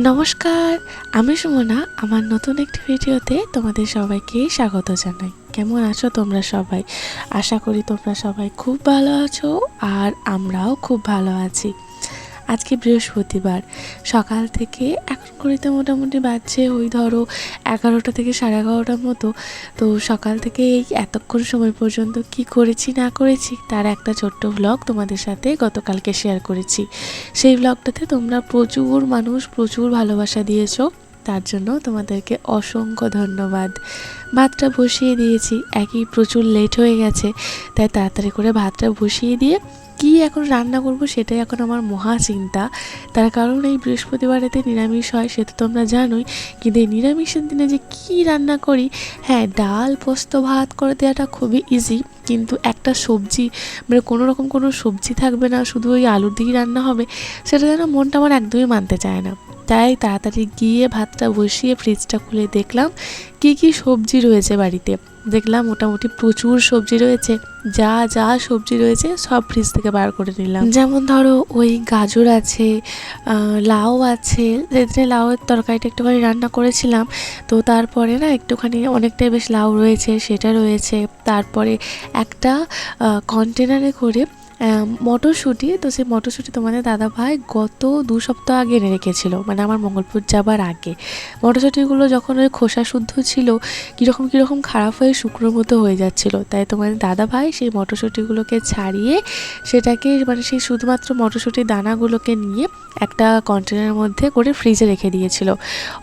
নমস্কার, আমি সুমনা। আমার নতুন একটি ভিডিওতে তোমাদের সবাইকে স্বাগত জানাই। কেমন আছো তোমরা সবাই? আশা করি তোমরা সবাই খুব ভালো আছো, আর আমরাও খুব ভালো আছি। আজকে বৃহস্পতিবার সকাল থেকে এখন করিতে মোটামুটি বাজছে ওই ধরো 11টা থেকে 11:30টার মতো। তো সকাল থেকে এই এতক্ষণ সময় পর্যন্ত কি করেছি না করেছি তার একটা ছোট্ট ভ্লগ তোমাদের সাথে গতকালকে শেয়ার করেছি। সেই ভ্লগটাতে তোমরা প্রচুর ভালোবাসা দিয়েছো, তার জন্য তোমাদেরকে অসংখ্য ধন্যবাদ। ভাতটা বসিয়ে দিয়েছি, প্রচুর লেট হয়ে গেছে, তাই তাড়াতাড়ি করে ভাতটা বসিয়ে দিয়ে কি এখন রান্না করব সেটাই এখন আমার মহা চিন্তা। তার কারণ এই বৃহস্পতিবারেতে নিরামিষ হয়, সে তো তোমরা জানোই। কিন্তু এই নিরামিষের দিনে যে কি রান্না করি, হ্যাঁ ডাল পোস্ত ভাত করে দেওয়াটা খুবই ইজি, কিন্তু একটা সবজি মানে কোনো সবজি থাকবে না, শুধু ওই আলুর দিয়েই রান্না হবে, সেটা যেন মনটা আমার একদমই মানতে চায় না। তাই তাড়াতাড়ি গিয়ে ভাতটা বসিয়ে ফ্রিজটা খুলে দেখলাম কি সবজি রয়েছে বাড়িতে। দেখলাম মোটামুটি প্রচুর সবজি রয়েছে, যা সবজি রয়েছে সব ফ্রিজ থেকে বার করে নিলাম। যেমন ধরো ওই গাজর আছে, লাউ আছে, সেদিনে লাউয়ের তরকারিটা একটুখানি রান্না করেছিলাম, তো তারপরে না একটুখানি অনেকটাই বেশ লাউ রয়েছে, সেটা রয়েছে। তারপরে একটা কন্টেনারে করে মটরশুঁটি, তো সেই মটরশুঁটি তোমাদের দাদাভাই গত 2 সপ্তাহ আগে এনে রেখেছিলো, মানে আমার মঙ্গলপুর যাবার আগে। মটরশুঁটিগুলো যখন ওই খোসা শুদ্ধ ছিল কীরকম খারাপ হয়ে শুকনোর মতো হয়ে যাচ্ছিলো, তাই তোমাদের দাদাভাই সেই মটরশুঁটিগুলোকে ছাড়িয়ে সেটাকে মানে সেই শুধুমাত্র মটরশুঁটির দানাগুলোকে নিয়ে একটা কন্টেনারের মধ্যে করে ফ্রিজে রেখে দিয়েছিল।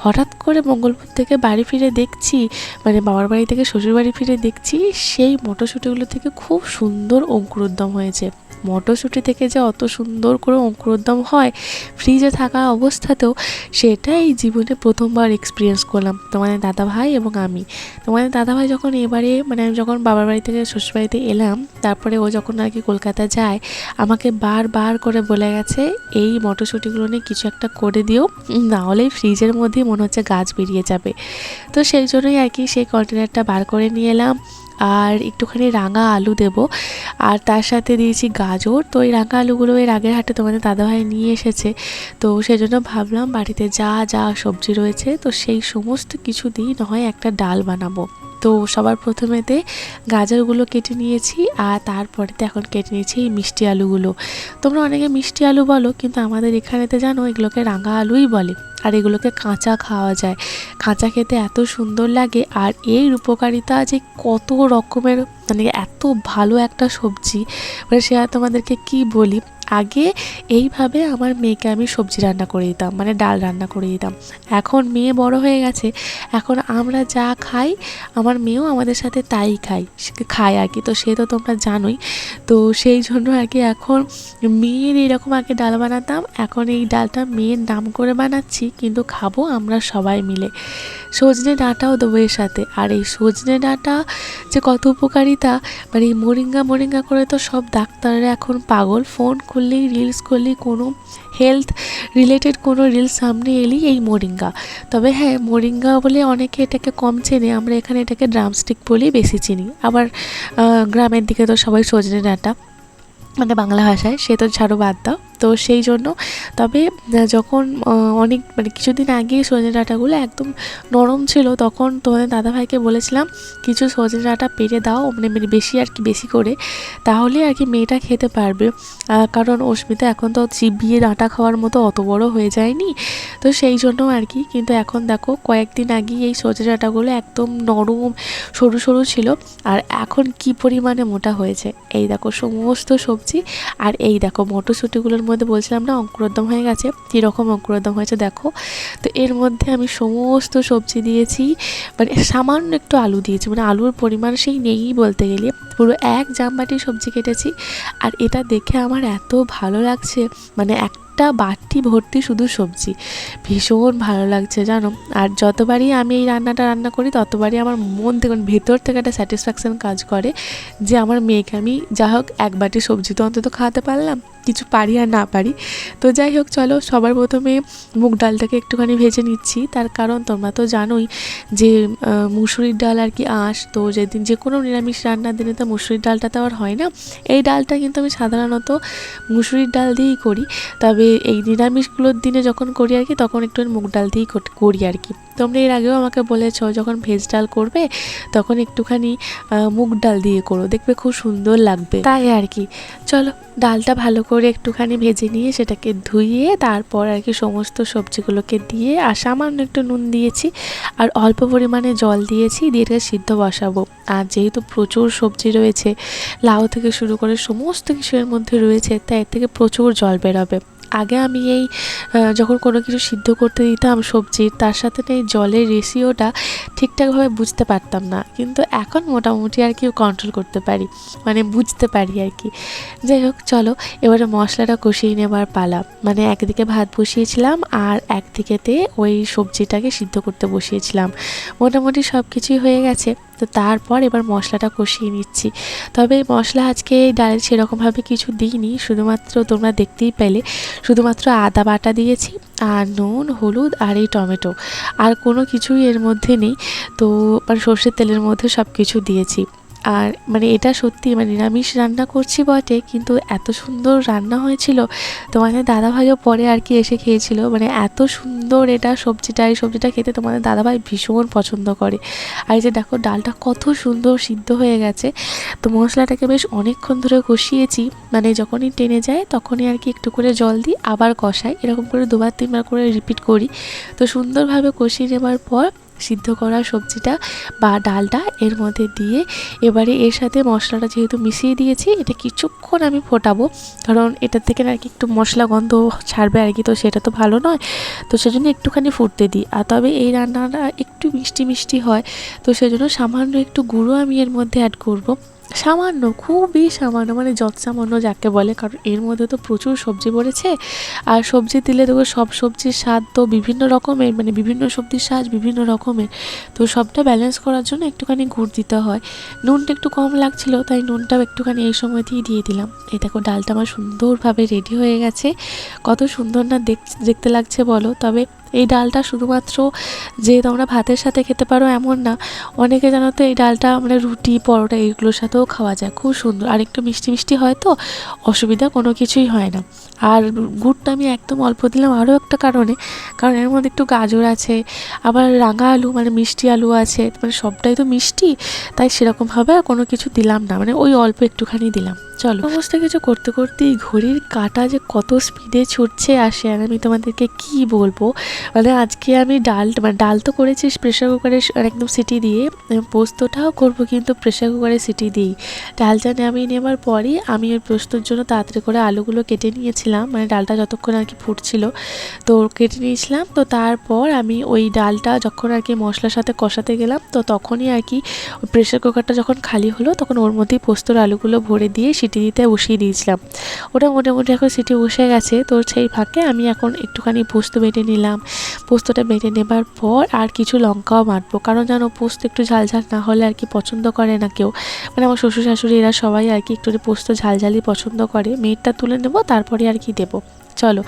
হঠাৎ করে মঙ্গলপুর থেকে বাড়ি ফিরে দেখছি, মানে বাবার বাড়ি থেকে শ্বশুর বাড়ি ফিরে দেখছি সেই মটরশুঁটিগুলো থেকে খুব সুন্দর অঙ্কুরোদ্গম হয়েছে। মটরশুঁটি থেকে যে অত সুন্দর করে অঙ্কুরোদ্গম হয় ফ্রিজে থাকা অবস্থাতেও, সেটা এই জীবনে প্রথমবার এক্সপিরিয়েন্স করলাম তোমাদের দাদাভাই এবং আমি। তোমাদের দাদাভাই যখন এবারে মানে আমি যখন বাবার বাড়ি থেকে শ্বশুর বাড়িতে এলাম, তারপরে ও যখন আর কি কলকাতা যায়, আমাকে বারবার করে বলে গেছে এই মটরশুঁটিগুলো নিয়ে কিছু একটা করে দিও, না হলে ফ্রিজের মধ্যেই মনে হচ্ছে গাছ বেরিয়ে যাবে। তো সেই জন্যই আর কি সেই কন্টেনারটা বার করে নিয়ে এলাম। আর একটুখানি রাঙা আলু দেব, আর তার সাথে দিয়েছি গাজর। তো এই রাঙা আলুগুলো এর আগের হাটে তোমাদের দাদাভাই নিয়ে এসেছে, তো সেই জন্য ভাবলাম বাড়িতে যা সবজি রয়েছে তো সেই সমস্ত কিছু দিয়ে নয় একটা ডাল বানাবো। তো সবার প্রথমেতে গাজরগুলো কেটে নিয়েছি, আর তারপরেতে এখন কেটে নিয়েছি এই মিষ্টি আলুগুলো। তোমরা অনেকে মিষ্টি আলু বলো, কিন্তু আমাদের এখানেতে জানো এগুলোকে রাঙা আলুই বলে। আর এগুলোকে কাঁচা খাওয়া যায়, কাঁচা খেতে এত সুন্দর লাগে। আর এর উপকারিতা যে কত রকমের, মানে এত ভালো একটা সবজি, মানে সে আর তোমাদেরকে কি বলি। আগে এইভাবে আমার মেয়েকে আমি সবজি রান্না করে দিতাম, মানে ডাল রান্না করে দিতাম। এখন মেয়ে বড় হয়ে গেছে, এখন আমরা যা খাই আমার মেয়েও আমাদের সাথে তাই খায় আর কি। তো সে তো তোমরা জানোই। তো সেই জন্য আর কি এখন মেয়ের এরকম আগে ডাল বানাতাম, এখন এই ডালটা মেয়ের নাম করে বানাচ্ছি, কিন্তু খাবো আমরা সবাই মিলে। সজনে ডাঁটাও দেবো এর সাথে। আর এই সজনে ডাঁটা যে কত উপকারিতা, মানে এই মোরিঙ্গা করে তো সব ডাক্তাররা এখন পাগল। ফোন খুললেই রিলস করলেই কোনো হেলথ রিলেটেড কোনো রিলস সামনে এলেই এই মোরিঙ্গা। তবে হ্যাঁ, মোরিঙ্গা বলে অনেকে এটাকে কম চেনে, আমরা এখানে এটাকে ড্রামস্টিক বলেই বেশি চিনি। আবার গ্রামের দিকে তো সবাই সজনে ডাঁটা মানে বাংলা ভাষায়, সে তো ছাড়ো বাদ দাও। তো সেই জন্য তবে যখন অনেক মানে কিছুদিন আগে সজনে ডাঁটাগুলো একদম নরম ছিল, তখন তোমাদের দাদাভাইকে বলেছিলাম কিছু সজনে ডাঁটা পেরে দাও, মানে বেশি করে, তাহলে আর কি মেয়েটা খেতে পারবে। কারণ অস্মিতা এখন তো চিবিয়ে ডাঁটা খাওয়ার মতো অত বড় হয়ে যায়নি, তো সেই জন্য আর কি। কিন্তু এখন দেখো কয়েকদিন আগেই এই সজনে ডাঁটাগুলো একদম নরম সরু ছিল, আর এখন কি পরিমাণে মোটা হয়েছে। এই দেখো সমস্ত সবজি, আর এই দেখো মটরশুঁটিগুলোর মধ্যে বলছিলাম না অঙ্কুরোদ্গম হয়ে গেছে, কীরকম অঙ্কুরোদ্গম হয়েছে দেখো। তো এর মধ্যে আমি সমস্ত সবজি দিয়েছি, মানে সামান্য একটু আলু দিয়েছি, মানে আলুর পরিমাণ সেই নেই বলতে গেলে। পুরো 1 জামবাটি সবজি কেটেছি, আর এটা দেখে আমার এত ভালো লাগছে, মানে একটা বাটি ভর্তি শুধু সবজি, ভীষণ ভালো লাগছে জানো। আর যতবারই আমি এই রান্নাটা রান্না করি ততবারই আমার মন থেকে ভেতর থেকে একটা স্যাটিসফ্যাকশান কাজ করে যে আমার মেয়েকে আমি যা হোক 1 বাটি সবজি তো অন্তত খাওয়াতে পারলাম। কিছু পারি আর না পারি। তো যাই হোক, চলো সবার প্রথমে মুগ ডালটাকে একটুখানি ভেজে নিচ্ছি। তার কারণ তোমরা তো জানোই যে মুসুরির ডাল আর কি আঁশ, তো যেদিন যে কোনো নিরামিষ রান্নার দিনে তো মুসুরির ডালটা তো আর হয় না। এই ডালটা কিন্তু আমি সাধারণত মুসুরির ডাল দিয়েই করি, তবে এই নিরামিষগুলোর দিনে যখন করি আর কি তখন একটু মুগ ডাল দিয়েই করি আর কি। তোমরা এর আগেও আমাকে বলেছো যখন ভেজ ডাল করবে তখন একটুখানি মুগ ডাল দিয়ে করো, দেখবে খুব সুন্দর লাগবে, তাই আর কি। চলো ডালটা ভালো করে একটুখানি ভেজে নিয়ে সেটাকে ধুইয়ে তারপর আর কি সমস্ত সবজিগুলোকে দিয়ে আর সামান্য একটু নুন দিয়েছি আর অল্প পরিমাণে জল দিয়েছি, দিয়ে এটাকে সিদ্ধ বসাবো। আর যেহেতু প্রচুর সবজি রয়েছে, লাউ থেকে শুরু করে সমস্ত কিছু এর মধ্যে রয়েছে, তাই এর থেকে প্রচুর জল বেরোবে। আগে আমি এই যখন কোনো কিছু সিদ্ধ করতে দিতাম সবজির, তার সাথে এই জলের রেশিওটা ঠিকঠাকভাবে বুঝতে পারতাম না, কিন্তু এখন মোটামুটি আর কি কন্ট্রোল করতে পারি, মানে বুঝতে পারি আর কি। যাই হোক, চলো এবারে মশলাটা কষিয়ে নেবার পালা। মানে একদিকে ভাত বসিয়েছিলাম আর একদিকেতে ওই সবজিটাকে সিদ্ধ করতে বসিয়েছিলাম। মোটামুটি সব কিছুই হয়ে গেছে, তো তারপর এবার মশলাটা কষিয়ে নিচ্ছি। তবে মশলা আজকে ডালে সেরকমভাবে কিছু দিইনি, শুধুমাত্র তোমরা দেখতেই পেলে শুধুমাত্র আদা বাটা দিয়েছি আর নুন, হলুদ আর এই টমেটো, আর কোনো কিছুই এর মধ্যে নেই। তো মানে সর্ষের তেলের মধ্যে সব কিছু দিয়েছি। আর মানে এটা সত্যি মানে নিরামিষ রান্না করছি বটে, কিন্তু এত সুন্দর রান্না হয়েছিল। তোমাদের দাদাভাইও পরে আর কি এসে খেয়েছিল, মানে এত সুন্দর এটা সবজিটা, এই সবজিটা খেতে তোমাদের দাদাভাই ভীষণ পছন্দ করে। আর এই যে দেখো ডালটা কত সুন্দর সিদ্ধ হয়ে গেছে। তো মশলাটাকে বেশ অনেকক্ষণ ধরে কষিয়েছি, মানে যখনই টেনে যায় তখনই আর কি একটু করে জল দিই, আবার কষাই, এরকম করে 2-3 বার করে রিপিট করি। তো সুন্দরভাবে কষিয়ে নেবার পর সিদ্ধ করা সবজিটা বা ডালটা এর মধ্যে দিয়ে এবারে এর সাথে মশলাটা যেহেতু মিশিয়ে দিয়েছি, এটা কিছুক্ষণ আমি ফোটাবো, কারণ এটার থেকে আর কি একটু মশলা গন্ধ ছাড়বে আর কি, তো সেটা তো ভালো নয়। তো সেজন্য একটুখানি ফুটতে দিই। আর তবে এই রান্নাটা একটু মিষ্টি মিষ্টি হয়, তো সেজন্য সামান্য একটু গুঁড়ো আমি এর মধ্যে অ্যাড করব, সামান্য, খুবই সামান্য, মানে যৎসামান্য যাকে বলে, কারণ এর মধ্যে তো প্রচুর সবজি পড়েছে। আর সবজি দিলে দেখো সব সবজির স্বাদ তো বিভিন্ন রকমের, মানে বিভিন্ন সবজির স্বাদ বিভিন্ন রকমের, তো সবটা ব্যালেন্স করার জন্য একটুখানি গুড় দিতে হয়। নুনটা একটু কম লাগছিল, তাই নুনটাও একটুখানি এই সময়তেই দিয়ে দিলাম। এই দেখো ডালটা আমার সুন্দরভাবে রেডি হয়ে গেছে। কত সুন্দর না দেখতে লাগছে বলো। তবে এই ডালটা শুধুমাত্র যে তোমরা ভাতের সাথে খেতে পারো এমন না, অনেকে জানো তো এই ডালটা মানে রুটি, পরোটা এইগুলোর সাথেও খাওয়া যায়, খুব সুন্দর। আর একটু মিষ্টি মিষ্টি হয়, তো অসুবিধা কোনো কিছুই হয় না। আর গুড়টা আমি একদম অল্প দিলাম আরও একটা কারণে, কারণ এর মধ্যে একটু গাজর আছে, আবার রাঙা আলু মানে মিষ্টি আলু আছে, মানে সবটাই তো মিষ্টি, তাই সেরকমভাবে আর কোনো কিছু দিলাম না, মানে ওই অল্প একটুখানি দিলাম। চলো সমস্ত কিছু করতে করতেই ঘড়ির কাঁটা যে কত স্পিডে ছুটছে আসে, আর আমি তোমাদেরকে কি বলবো। মানে আজকে আমি ডাল তো করেছি প্রেশার কুকারে একদম সিটি দিয়ে, পোস্তটাও করবো কিন্তু প্রেশার কুকারে সিটি দিই। ডালটা নামিয়ে নেবার পরই আমি ওই পোস্তর জন্য তাড়াতাড়ি করে আলুগুলো কেটে নিয়েছিলাম, মানে ডালটা যতক্ষণ আর কি ফুটছিল তো কেটে নিয়েছিলাম। তো তারপর আমি ওই ডালটা যখন আর কি মশলার সাথে কষাতে গেলাম, তো তখনই আর কি প্রেশার কুকারটা যখন খালি হলো তখন ওর মধ্যেই পোস্তর আলুগুলো ভরে দিয়ে সিটি দিতে বসিয়ে দিয়েছিলাম। ওটা মোটামুটি এখন সিটি বসে গেছে, তো সেই ফাঁকে আমি এখন একটুখানি পোস্ত বেটে নিলাম। পোস্তটা বেটে নেবার পর আর কিছু লঙ্কাও বাটবো, কারণ জানো পোস্ত একটু ঝাল ঝাল না হলে আর কি পছন্দ করে না কেউ, মানে আমার শ্বশুর শাশুড়ি এরা সবাই আর কি একটু পোস্ত ঝাল ঝালই পছন্দ করে। মেয়েরটা তুলে নেবো, তারপরে আর কি দেবো। চলো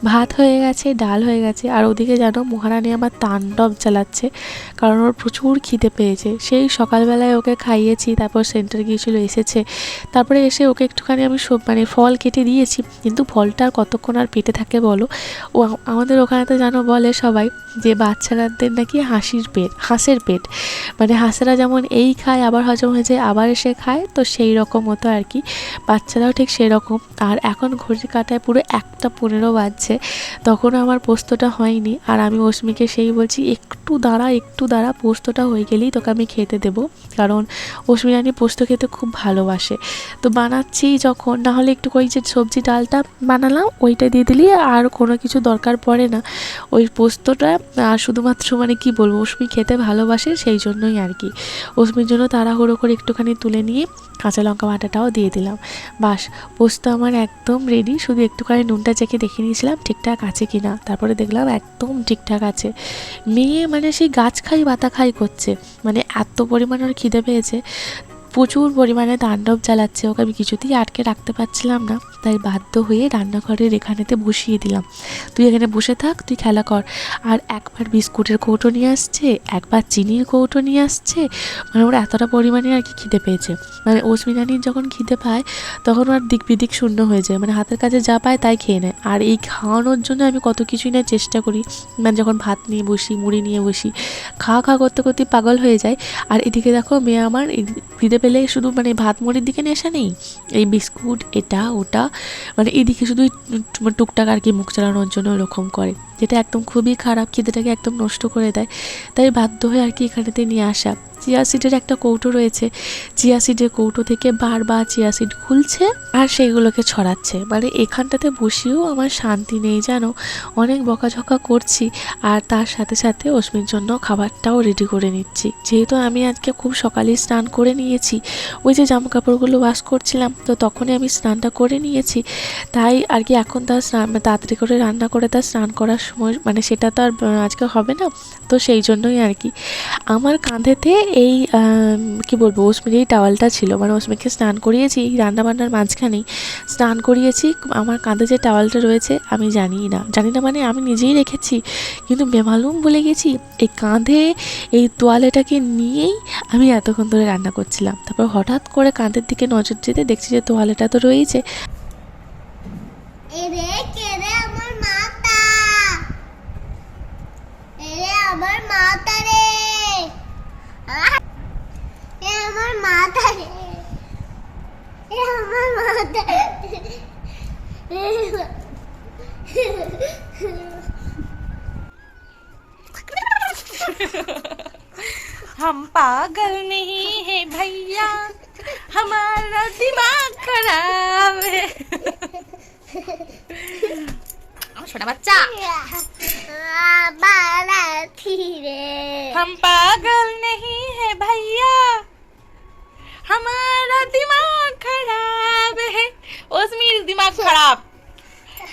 ভাত হয়ে গেছে, ডাল হয়ে গেছে, আর ওদিকে জানো মহারানী আমার তাণ্ডব চালাচ্ছে, কারণ ওর প্রচুর খিদে পেয়েছে। সেই সকালবেলায় ওকে খাইয়েছি, তারপর সেন্টার গিয়েছিল, এসেছে, তারপরে এসে ওকে একটুখানি আমি মানে ফল কেটে দিয়েছি, কিন্তু ফলটা আর কতক্ষণ আর পেটে থাকে বলো। ও আমাদের ওখানে তো জানো বলে সবাই যে বাচ্চারাদের নাকি হাঁসের পেট, মানে হাঁসেরা যেমন এই খায় আবার হজম হয়ে যায় আবার এসে খায়, তো সেই রকম মতো আর কি বাচ্চারাও ঠিক সেই রকম। আর এখন ঘড়ির কাঁটায় পুরো 1:15 বাজছে, তখনও আমার পোস্তটা হয়নি। আর আমি অস্মিকে সেই বলছি একটু দাঁড়া, পোস্তটা হয়ে গেলেই তোকে আমি খেতে দেবো, কারণ অস্মি রানী পোস্ত খেতে খুব ভালোবাসে। তো বানাচ্ছি যখন, না হলে একটু ওই যে সবজি ডালটা বানালাম ওইটা দিয়ে দিলি আর কোনো কিছু দরকার পড়ে না, ওই পোস্তটা আর শুধুমাত্র মানে কি বলবো অস্মি খেতে ভালোবাসে, সেই জন্যই আর কি। অস্মির জন্য তাড়াহুড়ো করে একটুখানি তুলে নিয়ে কাঁচা লঙ্কা বাটাটাও দিয়ে দিলাম। বাস পোস্ত আমার একদম রেডি, শুধু একটুখানি নুনটা চেখে দেখে নিয়েছিলাম ঠিকঠাক আছে কি না, তারপরে দেখলাম একদম ঠিকঠাক আছে। মেয়ে মানে সেই গাছ খাই বাতা খাই করছে, মানে এত পরিমাণ ওর খিদে পেয়েছে। প্রচুর পরিমাণে তাণ্ডব চালাচ্ছে, ওকে আমি কিছুতেই আটকে রাখতে পারছিলাম না, তাই বাধ্য হয়ে রান্নাঘরের এখানেতে বসিয়ে দিলাম। তুই এখানে বসে থাক, তুই খেলা কর। আর একবার বিস্কুটের কৌটো নিয়ে আসছে, একবার চিনির কৌটো নিয়ে আসছে, মানে ওর এতটা পরিমাণে আর কি খিদে পেয়েছে। মানে অস্মিতানির যখন খিদে পায় তখন ওর দিক বিদিক শূন্য হয়ে যায়, মানে হাতের কাছে যা পায় তাই খেয়ে নেয়। আর এই খাওয়ানোর জন্য আমি কত কিছুই না চেষ্টা করি, মানে যখন ভাত নিয়ে বসি, মুড়ি নিয়ে বসি, খাওয়া খাওয়া করতে করতে পাগল হয়ে যায়। আর এদিকে দেখো মেয়ে আমার খিদে পেলে শুধু মানে ভাত মুড়ির দিকে নেশা নেই, এই বিস্কুট এটা ওটা, মানে এদিকে শুধু টুকটাক আর কি মুখ চালানোর জন্য ওরকম করে, যেটা একদম খুবই খারাপ, খিদেটাকে একদম নষ্ট করে দেয়। তাই বাধ্য হয়ে আর কি এখানেতে নিয়ে আসা। চিয়া সিডের একটা কৌটো রয়েছে, চিয়া সিডের কৌটো থেকে বারবার চিয়া সিড খুলছে আর সেইগুলোকে ছড়াচ্ছে। মানে এখানটাতে বসেও আমার শান্তি নেই জানো, অনেক বকাঝকা করছি আর তার সাথে সাথে অস্মির জন্য খাবারটাও রেডি করে নিচ্ছি। যেহেতু আমি আজকে খুব সকালেই স্নান করে নিয়েছি, ওই যে জামা কাপড়গুলো ওয়াশ করছিলাম তো তখনই আমি স্নানটা করে নিয়েছি, তাই আর কি এখন তার স্নান তাড়াতাড়ি করে রান্না করে তার স্নান করার সময় মানে সেটা তো আর আজকে হবে না, তো সেই জন্যই আর কি আমার কাঁধেতে এই কি বলবো অস্মির এই টাওয়ালটা ছিল। মানে অস্মিকে স্নান করিয়েছি এই রান্নাবান্নার মাঝখানেই স্নান করিয়েছি, আমার কাঁধে যে টাওয়ালটা রয়েছে আমি জানি না মানে আমি নিজেই রেখেছি, কিন্তু বেমালুম বলে গেছি এই কাঁধে এই তোয়ালেটাকে নিয়েই আমি এতক্ষণ ধরে রান্না করছিলাম। তারপর হঠাৎ করে কাঁধের দিকে নজর যেতে দেখছি যে তোয়ালেটা তো রয়েছে। আমার মাথা রে, আমার মাথা রে, আমার মাথা। हम पागल नहीं है भैया, हमारा दिमाग खराब है। छोटा बच्चा हम पागल नहीं है भैया, हमारा दिमाग खराब है। ओस्मिर दिमाग खराब,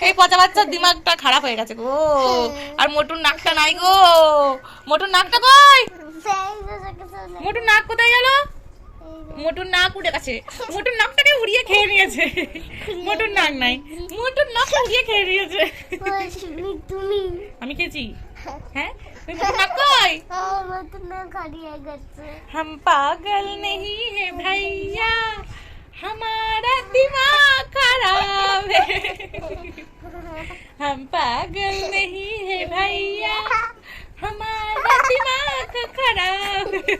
এই পচা বাচ্চার দিমাগটা খারাপ হয়ে গেছে গো। আর মোটুর নাকটা নাই গো, মোটুর নাকটা কই? মোটুর নাক কোথায় গেল? মোটুর নাক উড়ে গেছে, মোটুর নাকটাকে উড়িয়ে খেয়ে নিয়েছে। মোটুর নাক নাই, মোটুর নাকটা উড়িয়ে খেয়ে নিয়েছে। আমি খেয়েছি? হ্যাঁ মোটুর নাক কই? हम पागल नहीं है भैया, हमारा दिमाग खराब है। हम पागल नहीं है भैया, हमारा दिमाग खराब है।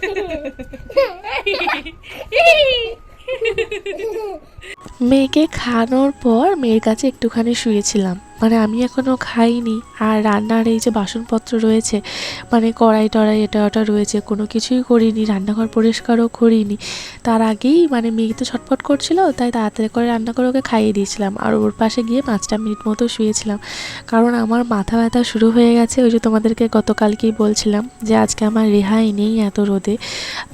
মেয়েকে খাওয়ানোর পর মেয়ের কাছে একটুখানি শুয়েছিলাম, মানে আমি এখনও খাইনি। আর রান্নার এই যে বাসনপত্র রয়েছে, মানে কড়াই টড়াই এটা ওটা রয়েছে, কোনো কিছুই করিনি, রান্নাঘর পরিষ্কারও করিনি। তার আগেই মানে মেয়ে তো ছটফট করছিল, তাই তাড়াতাড়ি করে রান্না করে ওকে খাইয়ে দিয়েছিলাম আর ওর পাশে গিয়ে 5টা মিনিট মতো শুয়েছিলাম, কারণ আমার মাথা ব্যথা শুরু হয়ে গেছে। ওই যে তোমাদেরকে গতকালকেই বলছিলাম যে আজকে আমার রেহাই নেই এত রোদে।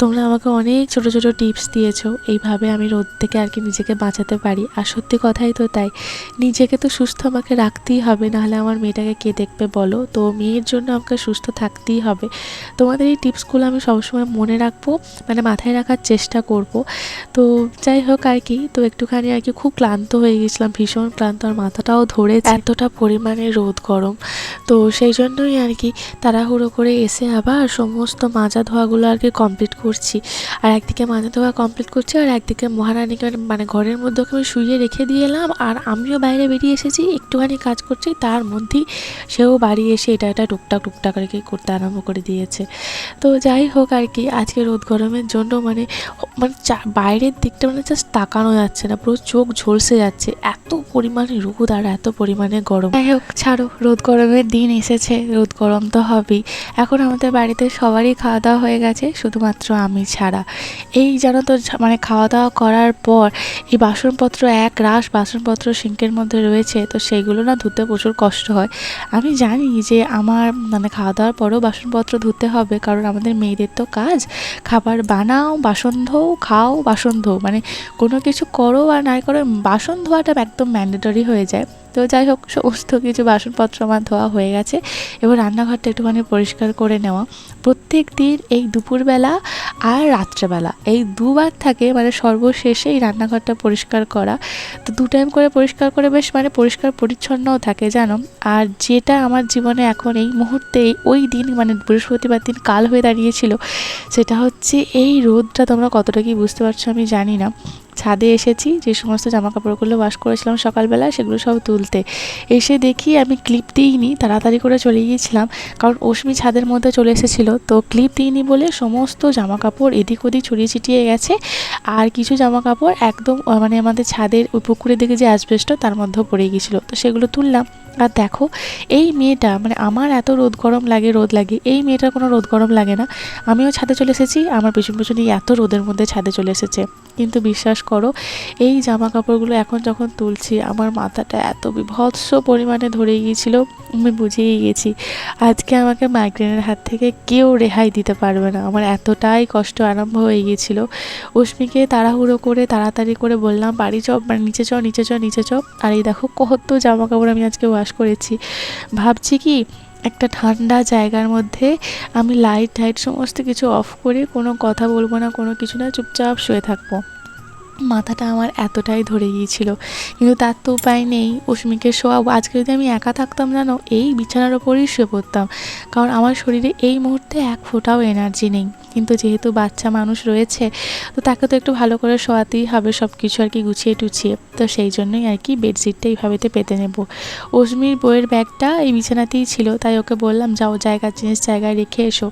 তোমরা আমাকে অনেক ছোট ছোট টিপস দিয়েছো এইভাবে আমি রোদ থেকে আর কি নিজেকে বাঁচাতে পারি, আর সত্যি কথাই তো তাই, নিজেকে তো সুস্থ আমাকে রাখতেই হবে, নাহলে আমার মেয়েটাকে কে দেখবে বলো। তো মেয়ের জন্য আমাকে সুস্থ থাকতেই হবে। তোমাদের এই টিপসগুলো আমি সবসময় মনে রাখবো, মানে মাথায় রাখার চেষ্টা করব। তো যাই হোক আর কি, তো একটুখানি আর কি খুব ক্লান্ত হয়ে গেছিলাম, ভীষণ ক্লান্ত, আর মাথাটাও ধরেছে, এতটা পরিমাণে রোদ গরম। তো সেই জন্যই আর কি তাড়াহুড়ো করে এসে আবার সমস্ত মাজা ধোয়াগুলো আর কি কমপ্লিট করছি। আর একদিকে মাজা ধোয়া কমপ্লিট করছি আর একদিকে মহারানীকে মানে ঘরের মধ্যে ওকে আমি শুইয়ে রেখে দিয়ে এলাম, আর আমিও বাইরে বেরিয়ে এসেছি একটুখানি কাজ করছি, তার মধ্যেই সেও বাড়ি এসে এটা টুকটাক আর কি করতে আরম্ভ করে দিয়েছে। তো যাই হোক আর কি আজকে রোদ গরমের জন্য মানে মানে বাইরের দিকটা মানে জাস্ট তাকানো যাচ্ছে না, পুরো চোখ ঝলসে যাচ্ছে, এত পরিমাণে রোদ আর এত পরিমাণে গরম। যাই হোক ছাড়ো, রোদ গরমের দিন এসেছে, রোদ গরম তো হবেই। এখন আমাদের বাড়িতে সবারই খাওয়া দাওয়া হয়ে গেছে, শুধুমাত্র আমি ছাড়া। এই জানো তো মানে খাওয়া দাওয়া করার পর এই বাসনপত্র এক রাশ বাসনপত্র সিঙ্কের মধ্যে রয়েছে, তো সেইগুলো না ধুতে প্রচুর কষ্ট হয়। আমি জানি যে আমার মানে খাওয়া দাওয়ার পরেও বাসনপত্র ধুতে হবে, কারণ আমাদের মেয়েদের তো কাজ খাবার বানাও, বাসন ধোও, খাও, বাসন ধোও, মানে কোনো কিছু করো আর নাই করো বাসন ধোয়াটা একদম ম্যান্ডেটরি হয়ে যায়। তো যাই হোক সমস্ত কিছু বাসনপত্র আমার ধোয়া হয়ে গেছে, এবার রান্নাঘরটা একটুখানি পরিষ্কার করে নেওয়া। প্রত্যেক দিন এই দুপুরবেলা আর রাত্রেবেলা, এই দুবার থাকে মানে সর্বশেষে এই রান্নাঘরটা পরিষ্কার করা। তো 2 টাইম করে পরিষ্কার করে বেশ মানে পরিষ্কার পরিচ্ছন্নও থাকে জানো। আর যেটা আমার জীবনে এখন এই মুহূর্তে ওই দিন মানে বৃহস্পতিবার দিন কাল হয়ে দাঁড়িয়েছিল, সেটা হচ্ছে এই রোদটা তোমরা কতটা কি বুঝতে পারছো আমি জানি না। ছাদে এসেছি, যে সমস্ত জামা কাপড়গুলো ওয়াশ করেছিলাম সকালবেলা সেগুলো সব তুলতে এসে দেখি আমি ক্লিপ দিইনি, তাড়াতাড়ি করে চলে গিয়েছিলাম কারণ অশ্মি ছাদের মধ্যে চলে এসেছিলো। তো ক্লিপ দিইনি বলে সমস্ত জামা কাপড় এদিক ওদিক ছড়িয়ে ছিটিয়ে গেছে। আর কিছু জামা কাপড় একদম মানে আমাদের ছাদের ওই পুকুরের দিকে যে অ্যাসবেস্টস তার মধ্যেও পড়ে গিয়েছিলো। তো সেগুলো তুললাম। আর দেখো এই মেয়েটা মানে আমার এত রোদ লাগে, এই মেয়েটার কোনো রোদ গরম লাগে না। আমিও ছাদে চলে এসেছি, আমার পেছনেই এত রোদের মধ্যে ছাদে চলে এসেছে। কিন্তু বিশ্বাস করো এই জামা কাপড়গুলো এখন যখন তুলছি আমার মাথাটা এত বিভৎস পরিমাণে ধরে গিয়েছিল, আমি বুঝেই গেছি আজকে আমাকে মাইগ্রেনের হাত থেকে কেউ রেহাই দিতে পারবে না। আমার এতটাই কষ্ট আরম্ভ হয়ে গিয়েছিল। অশ্মিকে তাড়াহুড়ো করে তাড়াতাড়ি করে বললাম বাড়ি চ, মানে নিচে চ। আর এই দেখো কত জামা কাপড় আমি আজকে ওয়াশ করেছি। ভাবছি কি একটা ঠান্ডা জায়গার মধ্যে আমি লাইট সমস্ত কিছু অফ করে কোনো কথা বলবো না, কোনো কিছু না, চুপচাপ শুয়ে থাকবো। মাথাটা আমার এতটাই ধরে গিয়েছিল, কিন্তু তার তো উপায় নেই। অশ্মিকে শোয়াবো। আজকে যদি আমি একা থাকতাম জানো, এই বিছানার ওপরেই শুয়ে পড়তাম, কারণ আমার শরীরে এই মুহূর্তে এক ফোঁটাও এনার্জি নেই। কিন্তু যেহেতু বাচ্চা মানুষ রয়েছে তো তাকে তো একটু ভালো করে শোয়াতেই হবে, সব কিছু আর কি গুছিয়ে টুছিয়ে। তো সেই জন্যই আর কি বেডশিটটা এইভাবেতে পেতে নেব। অশ্মির বইয়ের ব্যাগটা এই বিছানাতেই ছিল, তাই ওকে বললাম যাও জিনিস জায়গায় রেখে এসো।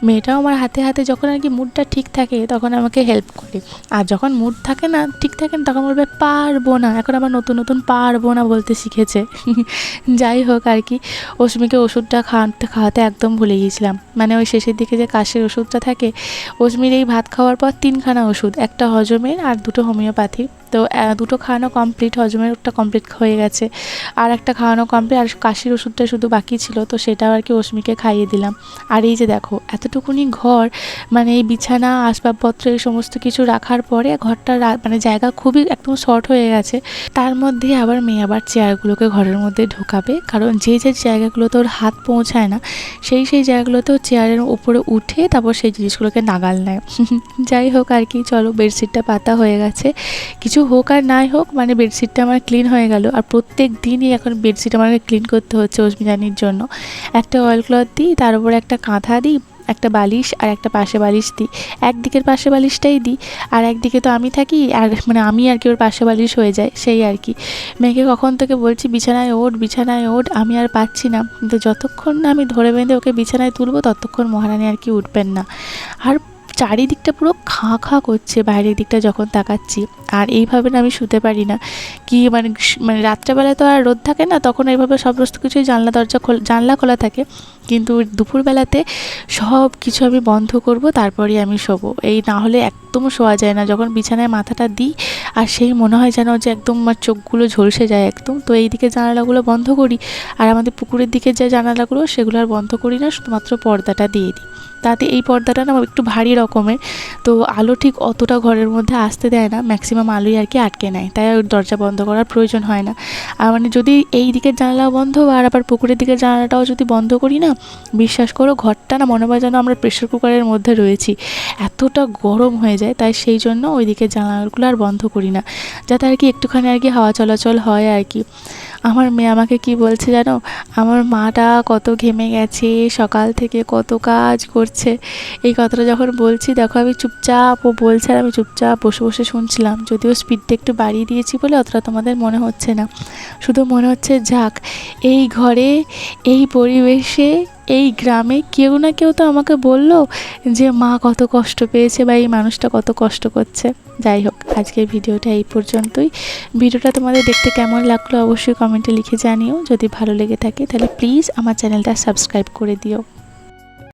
মেয়েটাও আমার হাতে যখন আর কি মুডটা ঠিক থাকে তখন আমাকে হেল্প করে, আর যখন মুড থাকে না ঠিক থাকে না তখন বলবে পারবো না। এখন আবার নতুন পারবো না বলতে শিখেছে। যাই হোক আর কি, অশ্মিকে ওষুধটা খাওয়াতে একদম ভুলে গিয়েছিলাম। মানে ওই শেষের দিকে যে কাশির ওষুধটা থাকে, অশ্মির এই ভাত খাওয়ার পর 3খানা ওষুধ, একটা হজমের আর 2টো হোমিওপ্যাথি। তো 2টো খাওয়ানো কমপ্লিট, হজমের ওটা কমপ্লিট হয়ে গেছে, আর একটা খাওয়ানো কমপ্লিট, আর কাশির ওষুধটা শুধু বাকি ছিল। তো সেটাও আর কি অশ্মিকে খাইয়ে দিলাম। আর এই যে দেখো এতটুকুনি ঘর, মানে এই বিছানা আসবাবপত্র এই সমস্ত কিছু রাখার পরে ঘরটা মানে জায়গা খুবই একদম শর্ট হয়ে গেছে। তার মধ্যে আবার মেয়ে আবার চেয়ারগুলোকে ঘরের মধ্যে ঢোকাবে, কারণ যে জায়গাগুলোতে ওর হাত পৌঁছায় না সেই জায়গাগুলোতেও চেয়ারের উপরে উঠে তারপর সেই জিনিসগুলোকে নাগাল নেয়। যাই হোক আর কি, চলো বেডশিটটা পাতা হয়ে গেছে, কিছু হোক আর নাই হোক মানে বেডশিটটা আমার ক্লিন হয়ে গেল। আর প্রত্যেক দিনই এখন বেডশিট আমাকে ক্লিন করতে হচ্ছে অশ্মিরানির জন্য। একটা অয়েল ক্লথ দিই, তার উপরে একটা কাঁথা দিই, একটা বালিশ আর একটা পাশে বালিশ দিই। একদিকের পাশে বালিশটাই দিই, আর একদিকে তো আমি থাকি, আর মানে আমি আর কি ওর পাশে বালিশ হয়ে যায় সেই আর কি। মেয়েকে কখন থেকে বলছি বিছানায় ওঠ, আমি আর পাচ্ছি না। কিন্তু যতক্ষণ না আমি ধরে বেঁধে ওকে বিছানায় তুলবো ততক্ষণ মহারানী আর কি উঠবেন না। আর চারিদিকটা পুরো খাঁ করছে বাইরের দিকটা যখন তাকাচ্ছি। আর এইভাবে না আমি শুতে পারি না, কি মানে রাত্রেবেলায় তো আর রোদ থাকে না, তখন এইভাবে সমস্ত কিছুই জানলা খোলা থাকে, কিন্তু দুপুরবেলাতে সব কিছু আমি বন্ধ করব তারপরেই আমি শোবো। এই না হলে একদম শোয়া যায় না। যখন বিছানায় মাথাটা দিই আর সেই মনে হয় যেন যে একদম আমার চোখগুলো ঝলসে যায় একদম। তো এই দিকে জানালাগুলো বন্ধ করি, আর আমাদের পুকুরের দিকে যে জানালাগুলো সেগুলো আর বন্ধ করি না, শুধুমাত্র পর্দাটা দিয়ে দিই। তাতে এই পর্দাটা না একটু ভারী রকমের, তো আলো ঠিক অতটা ঘরের মধ্যে আসতে দেয় না, ম্যাক্সিমাম আলোই আর কি আটকে নেয়, তাই আর দরজা বন্ধ করার প্রয়োজন হয় না। আর মানে যদি এই দিকের জানালাও বন্ধ আর আবার পুকুরের দিকের জানালাটাও যদি বন্ধ করি না, বিশ্বাস করো ঘরটা না মনে হয় যেন আমরা প্রেশার কুকারের মধ্যে রয়েছি, এতটা গরম হয়ে যায়। তাই সেই জন্য ওই দিকের জানালাগুলো আর বন্ধ করি না, যাতে আর কি একটুখানি আর কি হাওয়া চলাচল হয় আর কি। আমার মেয়ে আমাকে কি বলছে জানো, আমার মাটা কত ঘেমে গেছে, সকাল থেকে কত কাজ করছে। এই কথাটা যখন বলছি দেখো আমি চুপচাপ, ও বলছে আর আমি চুপচাপ বসে বসে শুনছিলাম। যদিও স্পিডটা একটু বাড়িয়ে দিয়েছি বলে অতটা তোমাদের মনে হচ্ছে না, শুধু মনে হচ্ছে যাক এই ঘরে, এই পরিবেশে, এই গ্রামে কেউ না কেউ তো আমাকে বললো যে মা কত কষ্ট পেয়েছে বা এই মানুষটা কত কষ্ট করছে। যাই হোক আজকের ভিডিওটা এই পর্যন্তই। ভিডিওটা তোমাদের দেখতে কেমন লাগলো অবশ্যই কমেন্টে লিখে জানিও। যদি ভালো লেগে থাকে তাহলে প্লিজ আমার চ্যানেলটা সাবস্ক্রাইব করে দিও।